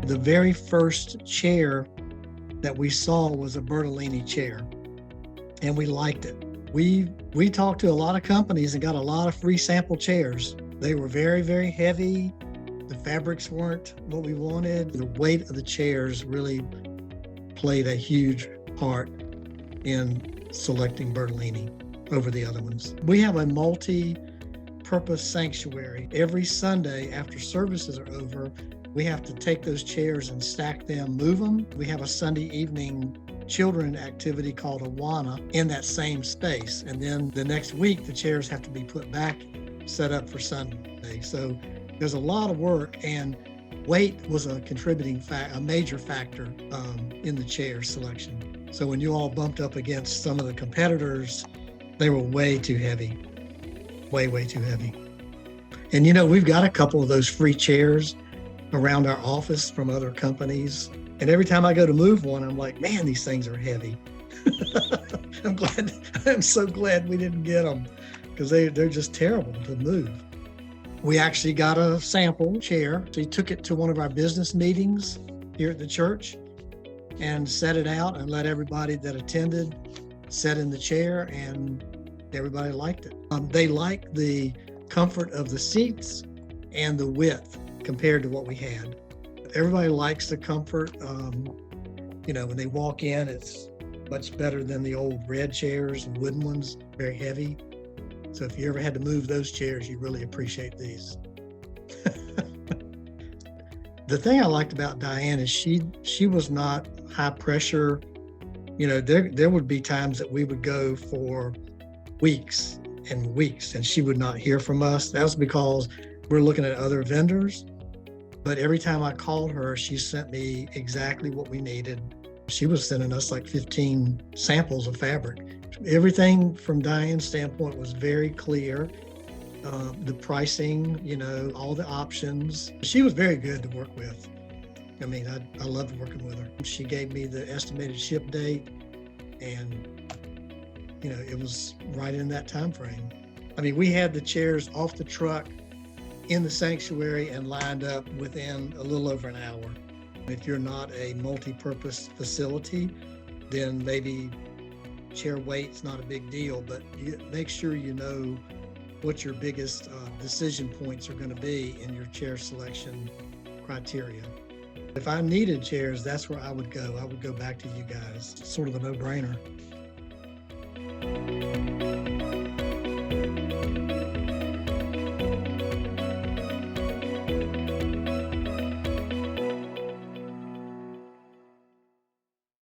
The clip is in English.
The very first chair that we saw was a Bertolini chair, and we liked it. We talked to a lot of companies and got a lot of free sample chairs. They were very, very heavy. The fabrics weren't what we wanted. The weight of the chairs really played a huge part in selecting Bertolini over the other ones. We have a multi-purpose sanctuary. Every Sunday after services are over, we have to take those chairs and stack them, move them. We have a Sunday evening children activity called Awana in that same space. And then the next week, the chairs have to be put back, set up for Sunday. So there's a lot of work, and weight was a contributing a major factor in the chair selection. So when you all bumped up against some of the competitors, they were way too heavy, way too heavy. And we've got a couple of those free chairs around our office from other companies. And every time I go to move one, I'm like, man, these things are heavy. I'm so glad we didn't get them, because they're just terrible to move. We actually got a sample chair. So we took it to one of our business meetings here at the church and set it out and let everybody that attended sit in the chair, and everybody liked it. They liked the comfort of the seats and the width compared to what we had. Everybody likes the comfort. When they walk in, it's much better than the old red chairs and wooden ones, very heavy. So if you ever had to move those chairs, you really appreciate these. The thing I liked about Diane is she was not high pressure. There would be times that we would go for weeks and weeks and she would not hear from us. That was because we're looking at other vendors. But every time I called her, she sent me exactly what we needed. She was sending us like 15 samples of fabric. Everything from Diane's standpoint was very clear. The pricing, all the options. She was very good to work with. I loved working with her. She gave me the estimated ship date, and it was right in that time frame. We had the chairs off the truck in the sanctuary and lined up within a little over an hour. If you're not a multi-purpose facility, then maybe chair weight's not a big deal, but you make sure you know what your biggest decision points are going to be in your chair selection criteria. If I needed chairs, that's where I would go. I would go back to you guys. It's sort of a no-brainer.